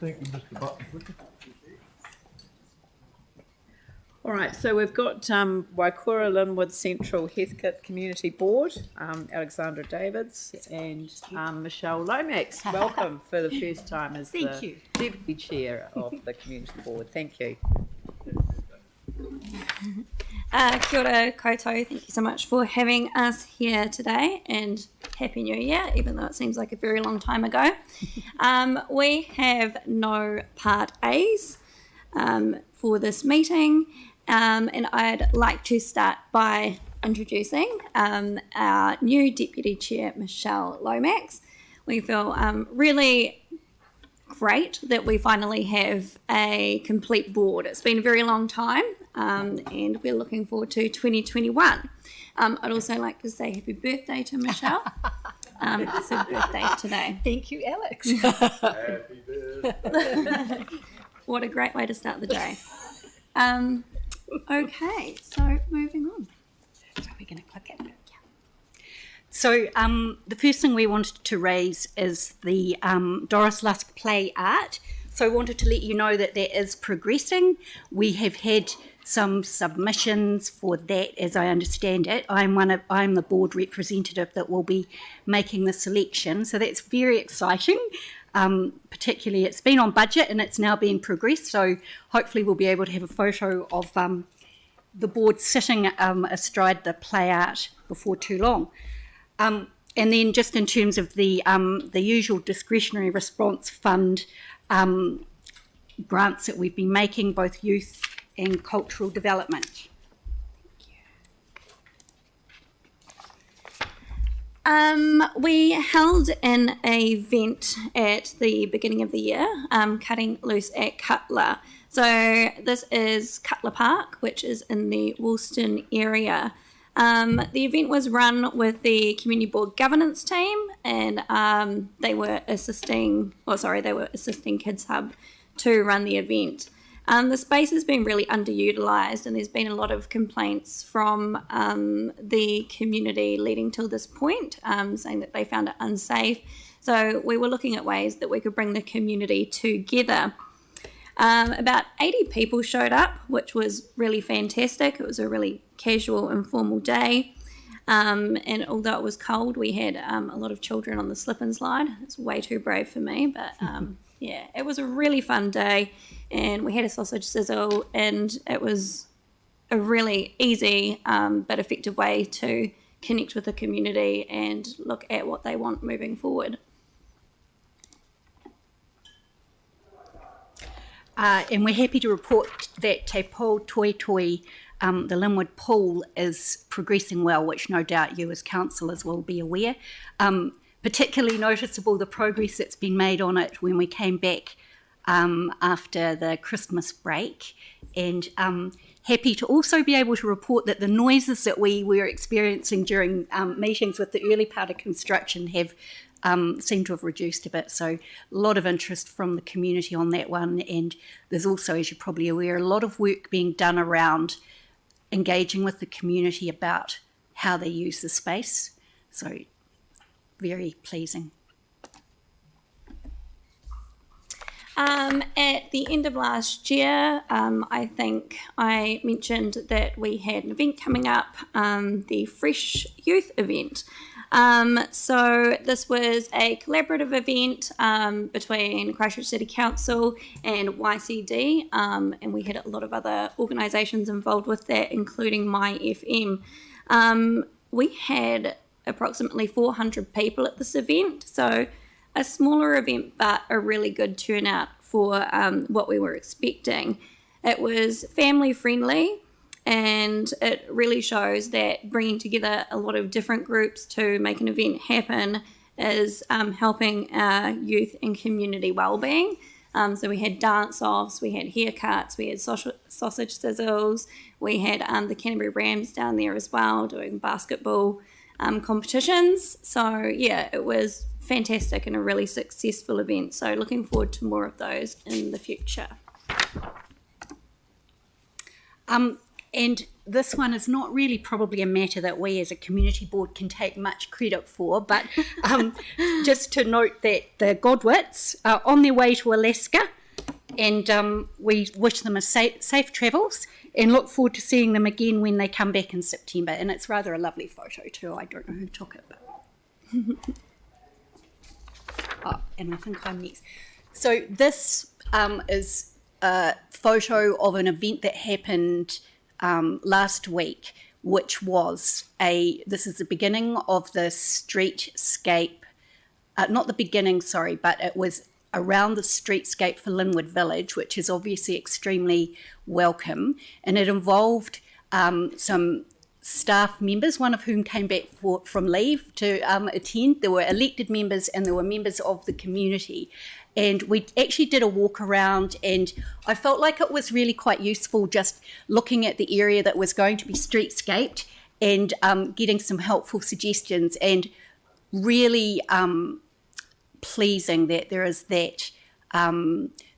Thank you, Mr. Button. All right, so we've got Waikura Linwood-Central-Heathcote Community Board, Alexandra Davids and Michelle Lomax. Welcome for the first time as the Deputy Chair of the Community Board. Thank you. Kia ora koutou, thank you so much for having us here today, and Happy New Year, even though it seems like a very long time ago. We have no Part A's for this meeting, and I'd like to start by introducing our new Deputy Chair, Michelle Lomax. We feel really great that we finally have a complete board. It's been a very long time, and we're looking forward to 2021. I'd also like to say happy birthday to Michelle. It's her birthday today. Thank you, Alex. Happy birthday. What a great way to start the day. Okay, so moving on. So we're going to click it. So the first thing we wanted to raise is the Doris Lusk play art. So I wanted to let you know that that is progressing. We have had some submissions for that, as I understand it. I'm the board representative that will be making the selection. So that's very exciting. Particularly, it's been on budget and it's now being progressed. So hopefully we'll be able to have a photo of the board sitting astride the play art before too long. And then just in terms of the usual discretionary response fund grants that we've been making, both youth and cultural development. We held an event at the beginning of the year, Cutting Loose at Cutler. So this is Cutler Park, which is in the Woolston area. The event was run with the Community Board governance team, and they were assisting Kids Hub to run the event. The space has been really underutilised, and there's been a lot of complaints from the community leading till this point, saying that they found it unsafe. So we were looking at ways that we could bring the community together. About 80 people showed up, which was really fantastic. It was a really casual, informal day. And although it was cold, we had a lot of children on the slip and slide. It's way too brave for me, but yeah, it was a really fun day. And we had a sausage sizzle, and it was a really easy but effective way to connect with the community and look at what they want moving forward. And we're happy to report that Te Pou Toi Toi, the Linwood pool, is progressing well, which no doubt you as councillors will be aware. Particularly noticeable the progress that's been made on it when we came back after the Christmas break, and happy to also be able to report that the noises that we were experiencing during meetings with the early part of construction have seem to have reduced a bit. So a lot of interest from the community on that one, and there's also, as you're probably aware, a lot of work being done around engaging with the community about how they use the space. So very pleasing. At the end of last year, I think I mentioned that we had an event coming up, the Fresh Youth event. So this was a collaborative event between Christchurch City Council and YCD, and we had a lot of other organisations involved with that, including My FM. We had approximately 400 people at this event, so a smaller event but a really good turnout for what we were expecting. It was family friendly, and it really shows that bringing together a lot of different groups to make an event happen is helping our youth and community wellbeing. So we had dance-offs, we had haircuts, we had sausage sizzles, we had the Canterbury Rams down there as well doing basketball competitions. So yeah, it was fantastic and a really successful event. So looking forward to more of those in the future. And this one is not really probably a matter that we as a community board can take much credit for, but just to note that the Godwits are on their way to Alaska, and we wish them a safe travels and look forward to seeing them again when they come back in September. And it's rather a lovely photo too. I don't know who took it, but... Oh, and I think I'm next. So this is a photo of an event that happened last week, which was this is the beginning of the streetscape, not the beginning, sorry, but it was around the streetscape for Linwood Village, which is obviously extremely welcome, and it involved some staff members, one of whom came back from leave to attend. There were elected members and there were members of the community. And we actually did a walk around, and I felt like it was really quite useful just looking at the area that was going to be streetscaped and getting some helpful suggestions, and really pleasing that there is that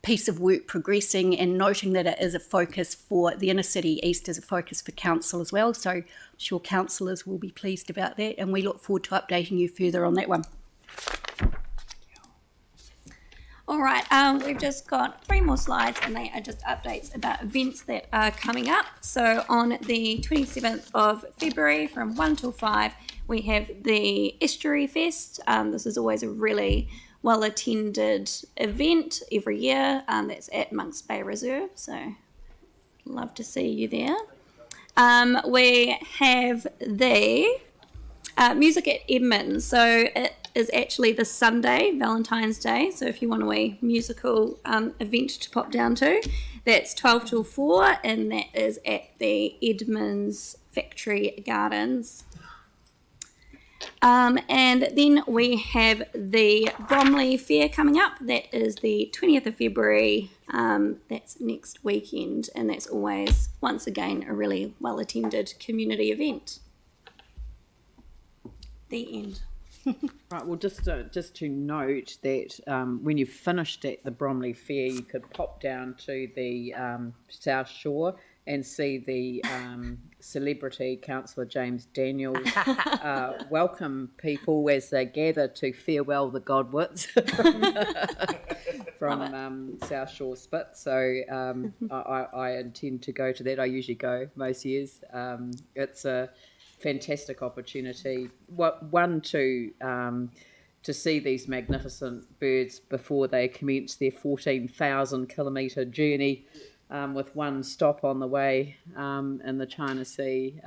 piece of work progressing, and noting that it is a focus for the inner city east, is a focus for council as well. So I'm sure councillors will be pleased about that, and we look forward to updating you further on that one. All right, we've just got 3 more slides, and they are just updates about events that are coming up. So on the 27th of February from 1 till 5, we have the Estuary Fest. This is always a really well-attended event every year. That's at Monks Bay Reserve, so love to see you there. We have the music at Edmonds. So it is actually this Sunday, Valentine's Day. So if you want a musical event to pop down to, that's 12 till 4, and that is at the Edmonds Factory Gardens. And then we have the Bromley Fair coming up. That is the 20th of February. That's next weekend, and that's always, once again, a really well-attended community event. The end. Right, well, just to note that when you've finished at the Bromley Fair, you could pop down to the South Shore and see the celebrity Councillor James Daniels welcome people as they gather to farewell the Godwits from South Shore Spit. So I intend to go to that. I usually go most years. It's a fantastic opportunity. One to see these magnificent birds before they commence their 14,000 kilometre journey, with one stop on the way in the China Sea,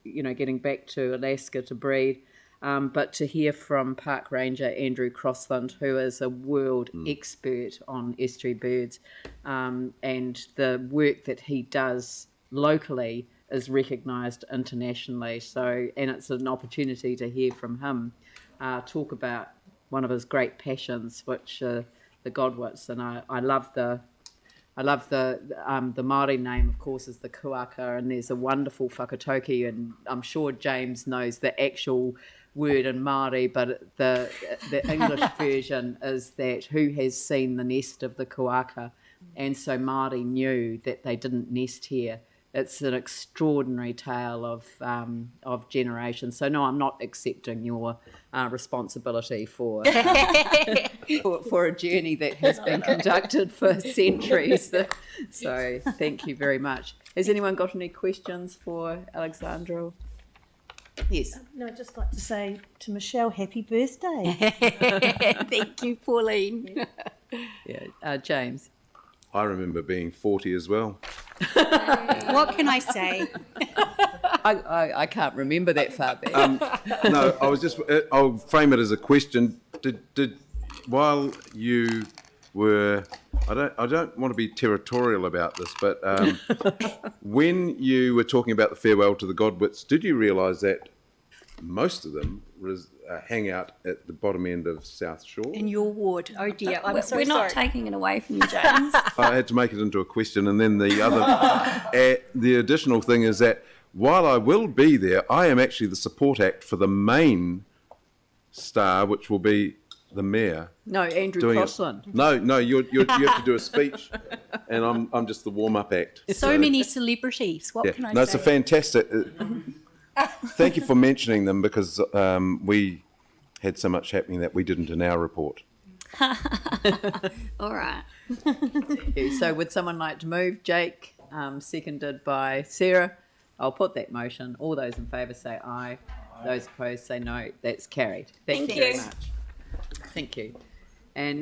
getting back to Alaska to breed. But to hear from Park Ranger Andrew Crossland, who is a world expert on estuary birds, and the work that he does locally is recognised internationally. So, and it's an opportunity to hear from him talk about one of his great passions, which the Godwits. And I love the Māori name, of course, is the kuaka, and there's a wonderful whakatoki, and I'm sure James knows the actual word in Māori, but the English version is that who has seen the nest of the kuaka, and so Māori knew that they didn't nest here. It's an extraordinary tale of generations. So no, I'm not accepting your responsibility for a journey that has been conducted for centuries. So thank you very much. Has anyone got any questions for Alexandra? Yes. No, I'd just like to say to Michelle, happy birthday. Thank you, Pauline. Yeah, James. I remember being 40 as well. What can I say? I can't remember that far back. No, I'll frame it as a question. Did while you were, I don't want to be territorial about this, but when you were talking about the farewell to the Godwits, did you realise that most of them hang out at the bottom end of South Shore? In your ward. Oh dear, I'm so We're not sorry. taking it away from you, James. I had to make it into a question, and then the other, the additional thing is that while I will be there, I am actually the support act for the main star, which will be the mayor. No, Andrew doing Crossland. No, you have to do a speech, and I'm just the warm-up act. So many celebrities. What can I No, say? it's a fantastic. Thank you for mentioning them because we had so much happening that we didn't in our report. All right. Okay, so would someone like to move? Jake, seconded by Sarah. I'll put that motion. All those in favour say aye. Those opposed say no. That's carried. Thank you very you. much. Thank you. And